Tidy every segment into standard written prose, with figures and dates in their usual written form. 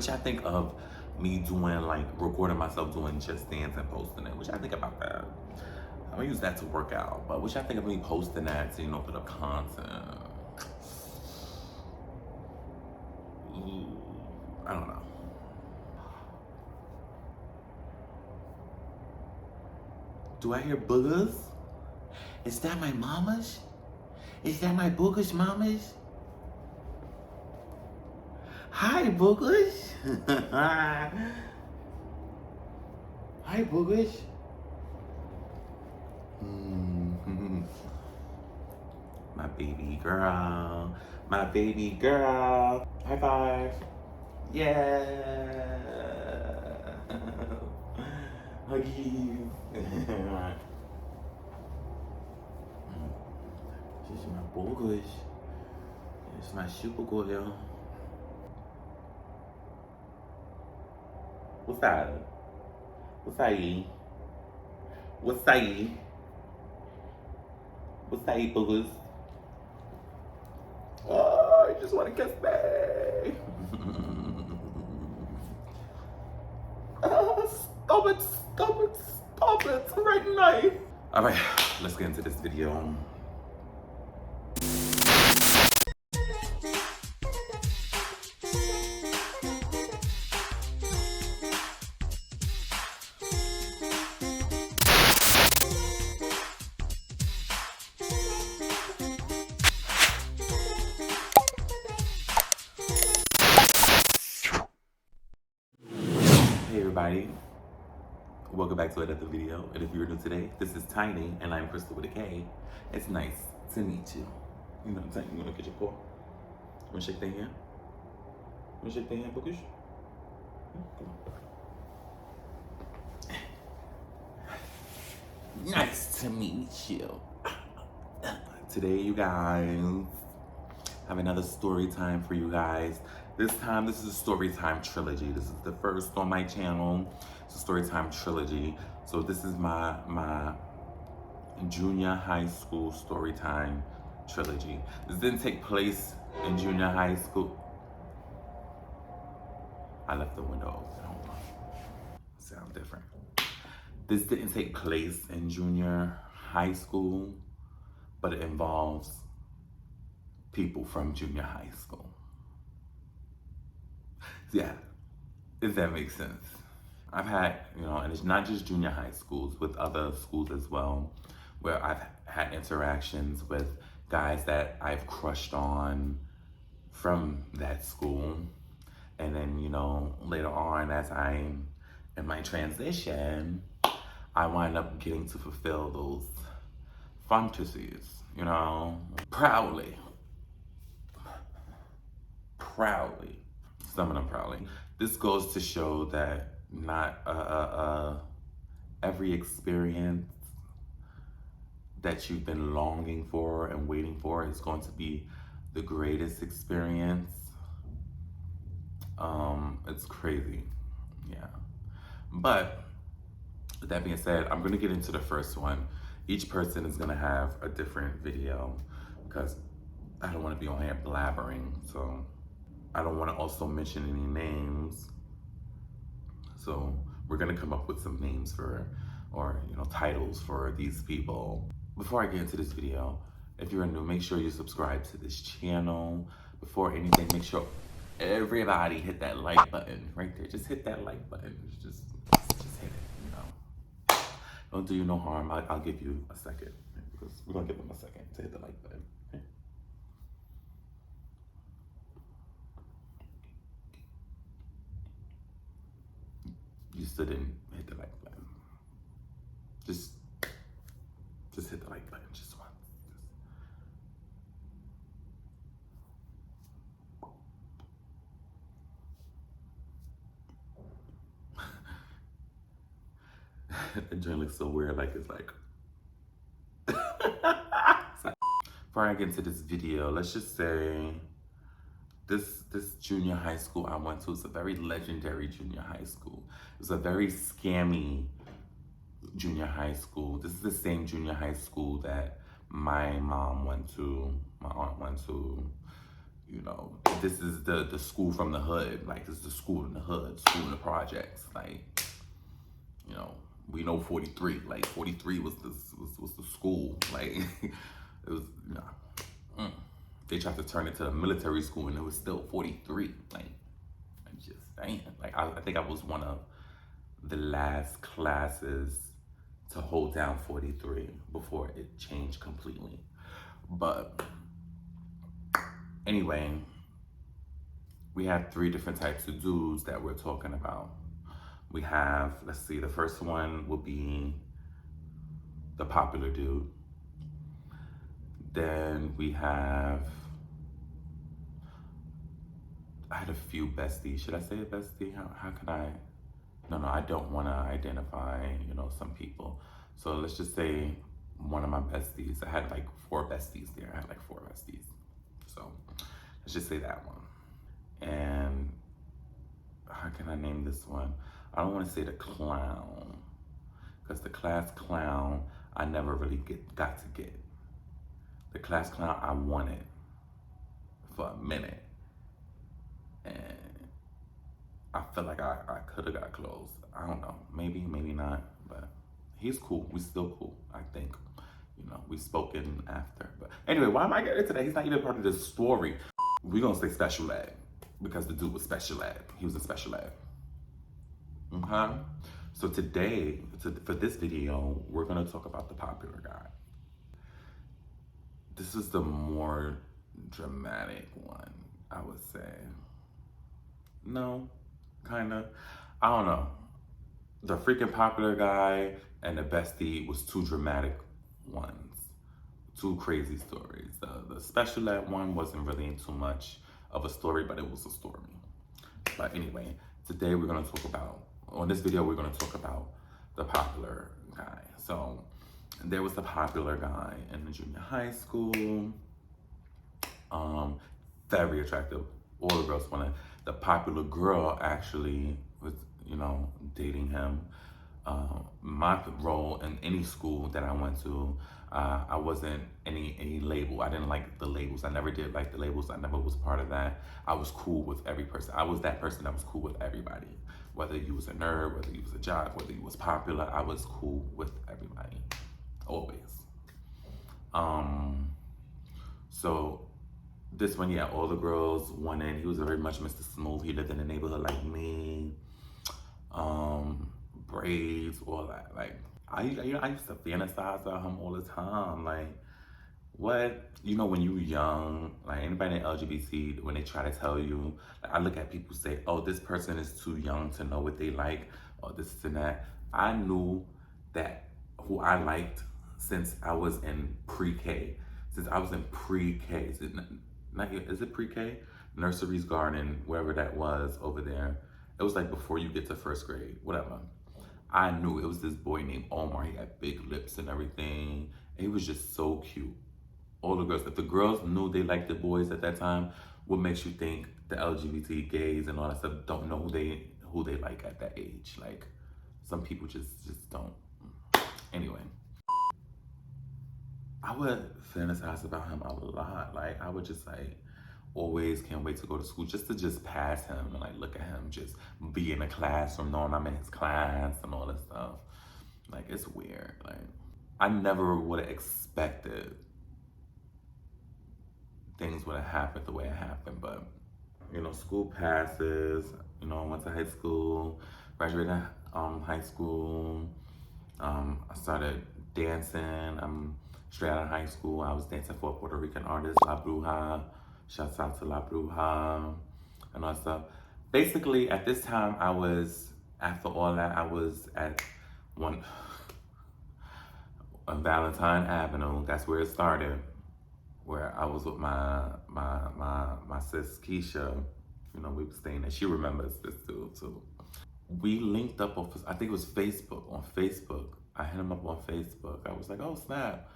What y'all think of me doing, like, recording myself doing Just Dance and posting it? What y'all think about that? I'm gonna use that to work out. But what y'all think of me posting that to, put up content? Ooh, I don't know. Do I hear boogers? Is that my mama's? Is that my boogers mama's? Hi, boogers. Hi, boogers. My baby girl. My baby girl. High five. Yeah. Huggies. This is my boogers. It's my super girl. What's that? What's that? What's that? What's that, boogers? Oh, I just want to kiss me. Stop it, stop it, stop it, right now. All right, let's get into this video. Hey everybody, welcome back to another video. And if you're new today, this is Tiny and I'm Crystal with a K. It's nice to meet you. You know what I'm saying? You wanna get your paw? You wanna shake their hand? You wanna shake their hand, Bookish? Come on. Nice to meet you. Today, you guys, have another story time for you guys. This time, this is a story time trilogy. This is the first on my channel. It's a story time trilogy. So this is my junior high school story time trilogy. This didn't take place in junior high school. I left the window open. Hold on. Sound different. This didn't take place in junior high school, but it involves people from junior high school. Yeah, if that makes sense. I've had, and it's not just junior high schools, with other schools as well, where I've had interactions with guys that I've crushed on from that school. And then, later on, as I'm in my transition, I wind up getting to fulfill those fantasies, proudly. Some of them proudly. This goes to show that not every experience that you've been longing for and waiting for is going to be the greatest experience. It's crazy, yeah. But with that being said, I'm gonna get into the first one. Each person is gonna have a different video because I don't wanna be on here blabbering, so I don't wanna also mention any names. So we're gonna come up with some names or titles for these people. Before I get into this video, if you're new, make sure you subscribe to this channel. Before anything, make sure everybody hit that like button right there. Just hit that like button. Just hit it, Don't do you no harm. I'll give you a second because we're gonna give them a second to hit the like button. Okay? You still didn't hit the like button. Just hit the like button just once. The joint looks so weird, like it's like. Before I get into this video, let's just say this junior high school I went to is a very legendary junior high school. It was a very scammy junior high school. This is the same junior high school that my mom went to, my aunt went to, You know, this is the school from the hood. Like, this is the school in the hood, school in the projects. Like, you know, we know 43. Like, 43 was the school. Like, it was, you know, they tried to turn it to a military school and it was still 43. Like, I'm just saying. Like, I think I was one of the last classes to hold down 43 before it changed completely. But anyway, we have 3 different types of dudes that we're talking about. We have, let's see, the first one will be the popular dude. Then we have, I had a few besties. Should I say a bestie? How can I? No, I don't want to identify, you know, some people. So let's just say one of my besties. I had like 4 besties there. I had like 4 besties. So let's just say that one. And how can I name this one? I don't want to say the clown, because the class clown I never really got to get. The class clown I wanted for a minute, and I feel like I could have got close. I don't know, maybe not, but he's cool. We still cool, I think. You know, we've spoken after. But anyway, why am I getting into that? He's not even part of this story. We're gonna say special ed, because the dude was special ed. He was in special ed. Okay? So today, for this video, we're gonna talk about the popular guy. This is the more dramatic one, I would say. No, kinda. I don't know. The freaking popular guy and the bestie was 2 dramatic ones. 2 crazy stories. The special ed one wasn't really too much of a story, but it was a story. But anyway, today we're gonna talk about, on this video, we're gonna talk about the popular guy. So there was the popular guy in the junior high school. Very attractive. All the girls wanted. The popular girl actually was, you know, dating him. My role in any school that I went to, I wasn't any label. I didn't like the labels. I never did like the labels. I never was part of that. I was cool with every person. I was that person that was cool with everybody. Whether you was a nerd, whether you was a jock, whether you was popular, I was cool with everybody. Always. So this one, yeah, all the girls wanted. He was very much Mr. Smooth. He lived in the neighborhood like me. Braids, all that. Like, I used to fantasize about him all the time. Like, what? You know, when you were young, like anybody in LGBT, when they try to tell you, like, I look at people say, oh, this person is too young to know what they like, or this and that. I knew that who I liked since I was in pre-K. Since I was in pre-K. Is it pre-K? Nurseries, garden, wherever that was over there. It was like before you get to 1st grade, whatever. I knew it was this boy named Omar. He had big lips and everything. And he was just so cute. All the girls, if the girls knew they liked the boys at that time, what makes you think the LGBT gays and all that stuff don't know who they like at that age? Like, some people just don't. Anyway, I would fantasize about him a lot. Like, I would just like always can't wait to go to school just to pass him and like look at him, just be in the classroom knowing I'm in his class and all this stuff. Like, it's weird. Like, I never would have expected things would have happened the way it happened, but you know, school passes. You know, I went to high school, graduated high school. I started dancing. I'm straight out of high school. I was dancing for a Puerto Rican artist, La Bruja. Shouts out to La Bruja and all that stuff. Basically, at this time, after all that, I was at on Valentine Avenue. That's where it started, where I was with my sis Keisha. You know, we were staying there. She remembers this too. We linked up on, I think it was Facebook. On Facebook, I hit him up on Facebook. I was like, oh snap.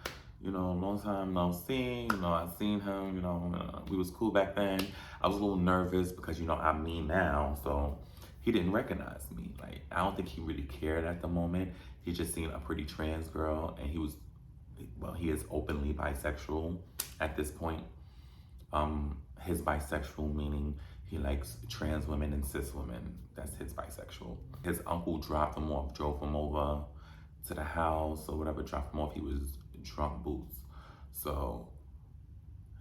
You know, long time no seen, you know, I seen him, you know, we was cool back then. I was a little nervous because, you know, I'm me now, so he didn't recognize me. Like, I don't think he really cared at the moment. He just seen a pretty trans girl, and he is openly bisexual at this point. his bisexual, meaning he likes trans women and cis women. That's his bisexual. His uncle dropped him off, drove him over to the house or whatever, dropped him off. He was drunk boots. So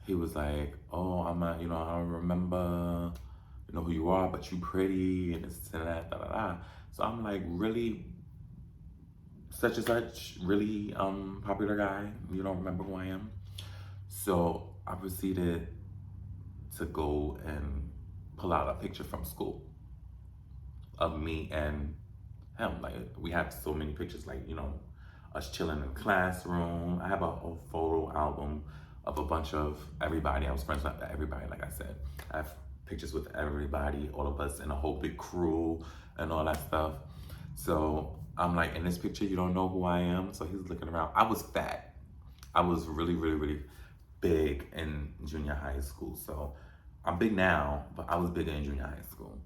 he was like, oh, I'm not, I don't remember, who you are, but you pretty and this and that, da da da. So I'm like, really? Such and such, really popular guy? You don't remember who I am? So I proceeded to go and pull out a picture from school of me and him. Like, we have so many pictures, like, us chilling in the classroom. I have a whole photo album of a bunch of everybody. I was friends with everybody, like I said. I have pictures with everybody, all of us in a whole big crew and all that stuff. So I'm like, in this picture, you don't know who I am? So he's looking around. I was fat. I was really, really, really big in junior high school. So I'm big now, but I was bigger in junior high school.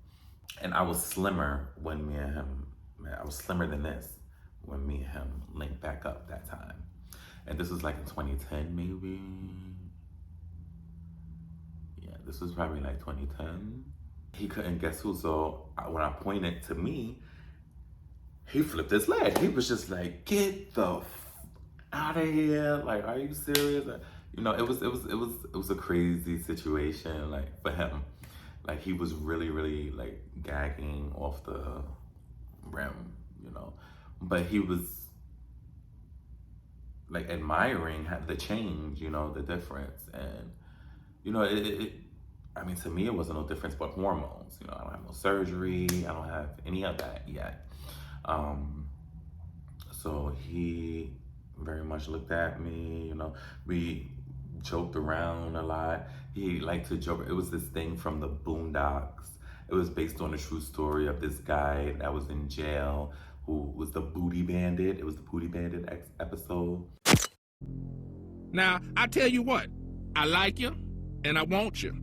And I was slimmer when me and him, I was slimmer than this when me and him linked back up that time. And this was like in 2010, maybe. Yeah, this was probably like 2010. He couldn't guess who, so when I pointed to me, he flipped his leg. He was just like, "Get the out of here! Like, are you serious?" It was a crazy situation, like, for him. Like, he was really, really like gagging off the rim, but he was like admiring the change, the difference. And I mean, to me, it wasn't no difference but hormones. I don't have no surgery. I don't have any of that yet. So he very much looked at me, we joked around a lot. He liked to joke. It was this thing from the Boondocks. It was based on a true story of this guy that was in jail who was the Booty Bandit. It was the Booty Bandit episode. Now, I tell you what, I like you and I want you.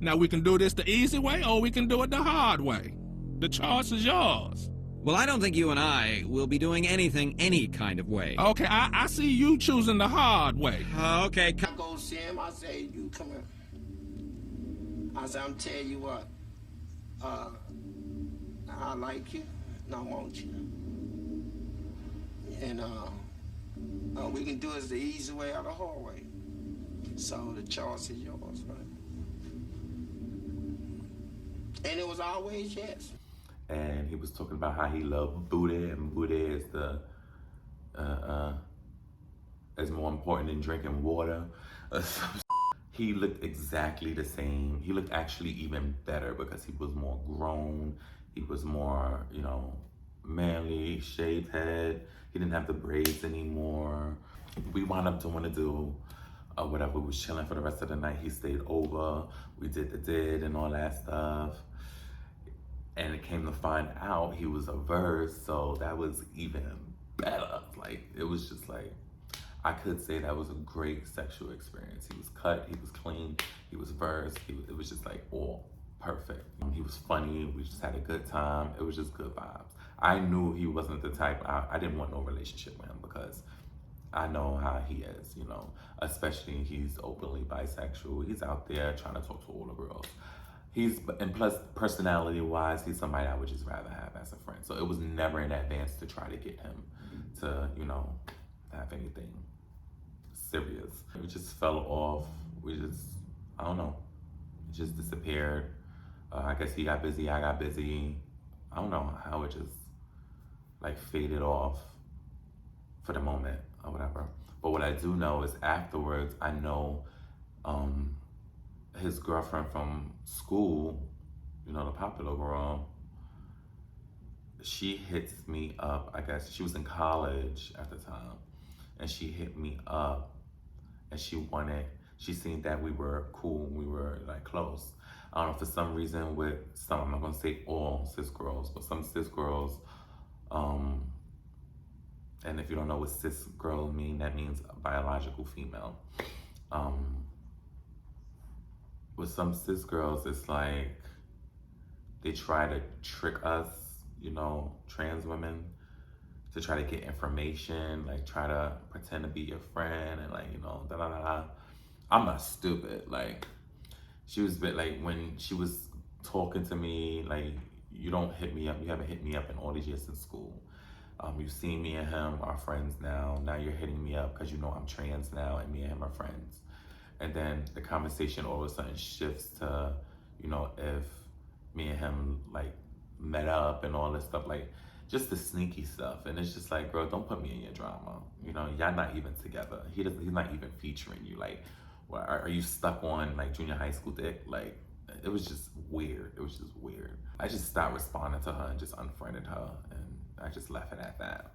Now, we can do this the easy way or we can do it the hard way. The choice is yours. Well, I don't think you and I will be doing anything any kind of way. Okay, I see you choosing the hard way. Okay. I go see him, I say, you come here. I say, I'm telling you what, I like you and I want you. And we can do it the easy way or the hard way. So the choice is yours, right? And it was always yes. And he was talking about how he loved booty, and booty is is more important than drinking water. He looked exactly the same. He looked actually even better because he was more grown. He was more, manly, shaved head. He didn't have the braids anymore. We wound up doing a do whatever. We was chilling for the rest of the night. He stayed over. We did the did and all that stuff. And it came to find out he was a verse, so that was even better. Like, it was just like, I could say that was a great sexual experience. He was cut, he was clean, he was verse, it was just like all perfect. He was funny, we just had a good time. It was just good vibes. I knew he wasn't the type, I didn't want no relationship with him because I know how he is, especially he's openly bisexual. He's out there trying to talk to all the girls. And plus, personality-wise, he's somebody I would just rather have as a friend. So it was never in advance to try to get him to, have anything serious. We just fell off. I don't know. It just disappeared. I guess he got busy, I got busy. I don't know how it just, faded off for the moment or whatever. But what I do know is afterwards, I know, his girlfriend from school, the popular girl, she hits me up. I guess she was in college at the time, and she hit me up, and she seen that we were cool, we were close. I don't know, for some reason with some, I'm not gonna say all cis girls, but some cis girls, and if you don't know what cis girl mean, that means a biological female. With some cis girls, it's like they try to trick us, trans women, to try to get information, try to pretend to be your friend and da da da da. I'm not stupid. she was a bit like, when she was talking to me, like, you don't hit me up. You haven't hit me up in all these years in school. You've seen me and him are friends now. Now you're hitting me up because you know I'm trans now and me and him are friends. And then the conversation all of a sudden shifts to, you know, if me and him like met up and all this stuff, like just the sneaky stuff. And it's just like, girl, don't put me in your drama. You know, y'all not even together. He's not even featuring you. Like, well, are you stuck on like junior high school dick? Like, it was just weird. It was just weird. I just stopped responding to her and just unfriended her, and I just left it at that.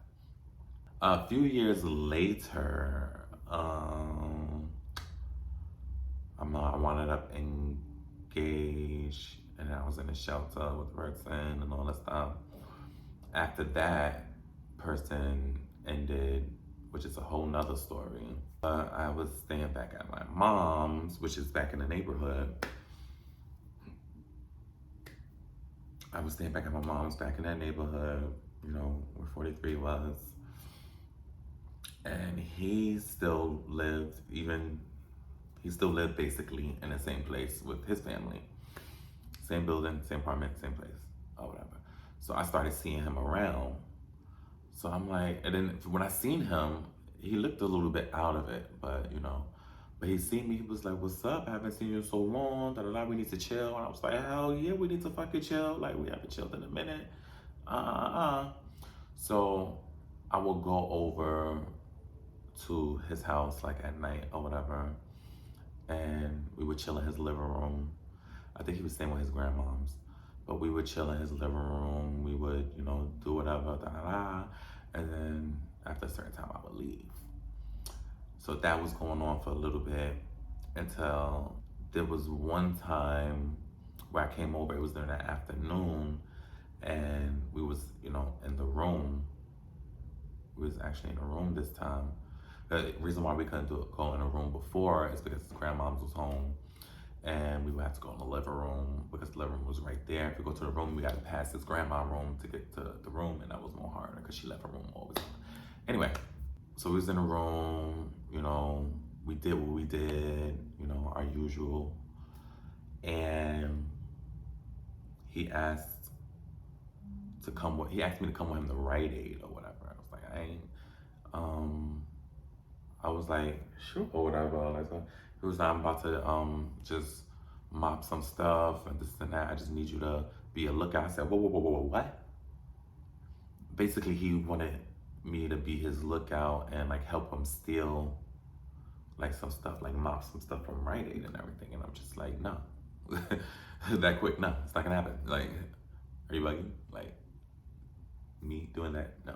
A few years later, I wound up engaged, and I was in a shelter with the person and all that stuff. After that person ended, which is a whole nother story. I was staying back at my mom's, which is back in the neighborhood. I was staying back at my mom's back in that neighborhood, you know, where 43 was. And he still lived basically in the same place with his family. Same building, same apartment, same place, or whatever. So I started seeing him around. So I'm like, and then when I seen him, he looked a little bit out of it, but you know, but he seen me, he was like, what's up? I haven't seen you in so long, we need to chill. And I was like, hell yeah, we need to fucking chill. Like, we haven't chilled in a minute. So I will go over to his house like at night or whatever, and we would chill in his living room. I think he was staying with his grandmoms, but we would chill in his living room. We would, you know, do whatever, and then after a certain time I would leave. So that was going on for a little bit until there was one time where I came over. It was during the afternoon, and we was, you know, in the room. We was actually in the room this time. The reason why we couldn't go in the room before is because his grandmom's was home, and we would have to go in the living room because the living room was right there. If we go to the room, we got to pass his grandma's room to get to the room, and that was more harder because she left her room always. Anyway, so we was in the room, you know, we did what we did, you know, our usual, and he asked me to come with him to Rite Aid or whatever. I was like, I was like, sure, or whatever. Like, he was like, I'm about to just mop some stuff and this and that. I just need you to be a lookout. I said, whoa, what? Basically, he wanted me to be his lookout and like help him steal like some stuff, like mop some stuff from Rite Aid and everything. And I'm just like, no. That quick, no, it's not gonna happen. Like, are you bugging? Like, me doing that? No.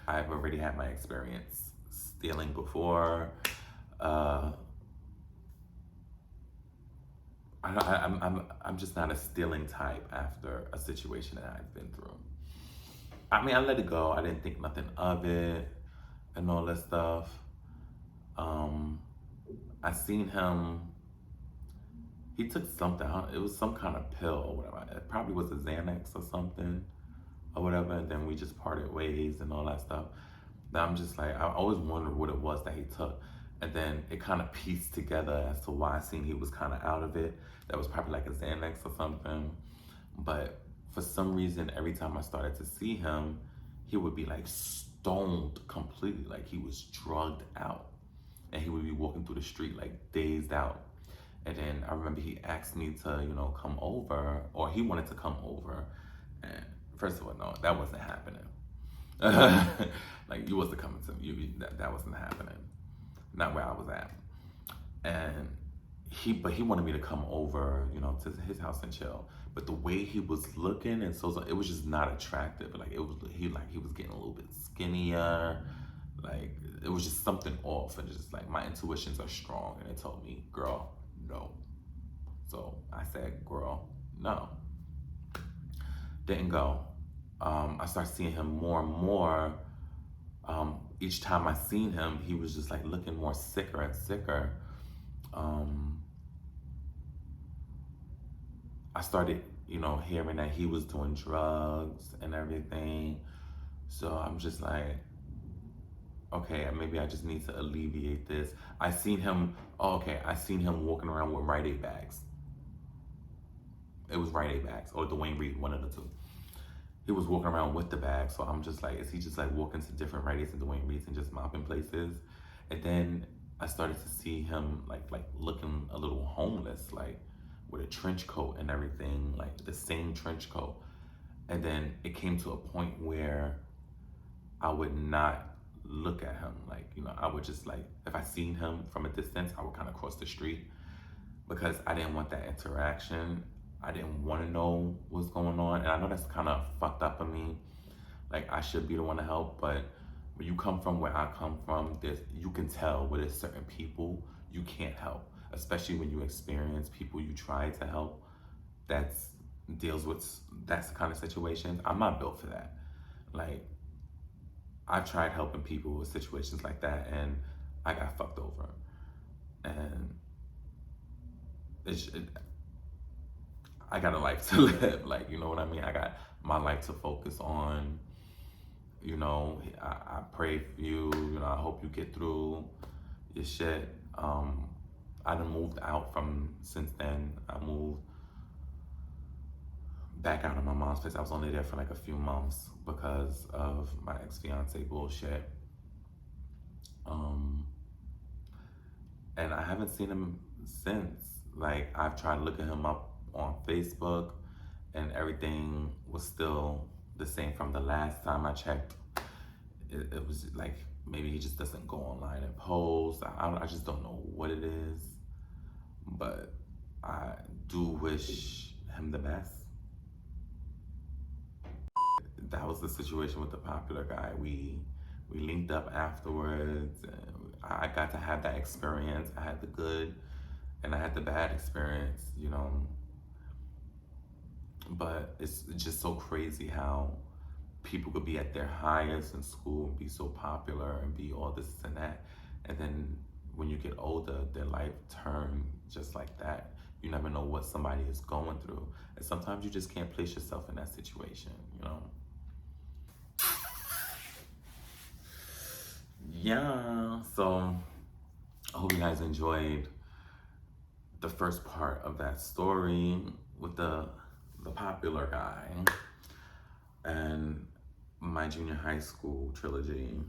I've already had my experience stealing before. I'm just not a stealing type after a situation that I've been through. I mean, I let it go. I didn't think nothing of it and all that stuff. I seen him, he took something, it was some kind of pill or whatever. It probably was a Xanax or something or whatever. And then we just parted ways and all that stuff. Now I'm just like, I always wondered what it was that he took. And then it kind of pieced together as to why I seen he was kind of out of it. That was probably like a Xanax or something. But for some reason, every time I started to see him, he would be like stoned completely, like he was drugged out. And he would be walking through the street like dazed out. And then I remember he asked me to, you know, come over, or he wanted to come over. And first of all, no, that wasn't happening. Like, you wasn't coming to me, that wasn't happening. Not where I was at. And he wanted me to come over, you know, to his house and chill. But the way he was looking and so it was just not attractive. Like, he was getting a little bit skinnier. Like, it was just something off. And just like, my intuitions are strong, and it told me, girl, no. So I said, girl, no. Didn't go. I started seeing him more and more. Each time I seen him, he was just like looking more sicker and sicker. I started, you know, hearing that he was doing drugs and everything. So I'm just like, okay, maybe I just need to alleviate this. I seen him walking around with Rite Aid bags. It was Rite Aid bags, or Dwayne Reed, one of the two. He was walking around with the bag, so I'm just like, is he just like walking to different Rite Aids and Dwayne Reeds and just mopping places? And then I started to see him like looking a little homeless, like with a trench coat and everything, like the same trench coat. And then it came to a point where I would not look at him. Like, you know, I would just like, if I seen him from a distance, I would kind of cross the street because I didn't want that interaction. I didn't want to know what's going on. And I know that's kind of fucked up of me. Like, I should be the one to help, but when you come from where I come from, you can tell where there's certain people you can't help, especially when you experience people you try to help that's the kind of situations. I'm not built for that. Like, I've tried helping people with situations like that and I got fucked over. And I got a life to live, like, you know what I mean? I got my life to focus on. You know, I pray for you, you know, I hope you get through your shit. I done moved out since then. I moved back out of my mom's place. I was only there for like a few months because of my ex-fiance bullshit. And I haven't seen him since. Like, I've tried looking him up on Facebook and everything was still the same from the last time I checked. It was like, maybe he just doesn't go online and post. I just don't know what it is, but I do wish him the best. That was the situation with the popular guy. We linked up afterwards and I got to have that experience. I had the good and I had the bad experience, you know. But it's just so crazy how people could be at their highest in school and be so popular and be all this and that. And then when you get older, their life turns just like that. You never know what somebody is going through. And sometimes you just can't place yourself in that situation, you know? Yeah, so I hope you guys enjoyed the first part of that story with the popular guy and my junior high school trilogy.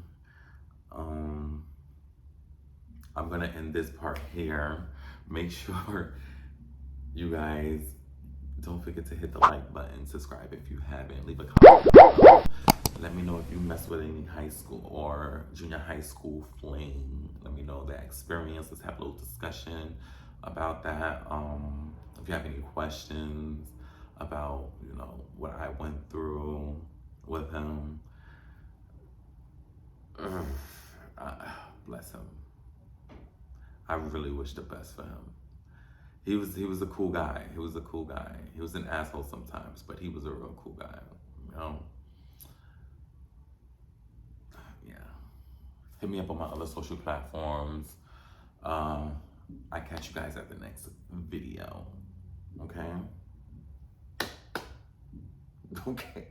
I'm gonna end this part here. Make sure you guys don't forget to hit the like button, subscribe if you haven't, leave a comment. Let me know if you mess with any high school or junior high school fling. Let me know that experience. Let's have a little discussion about that. If you have any questions about, you know, what I went through with him, bless him. I really wish the best for him. He was a cool guy. He was a cool guy. He was an asshole sometimes, but he was a real cool guy, you know? Yeah. Hit me up on my other social platforms. I catch you guys at the next video. Okay? Okay.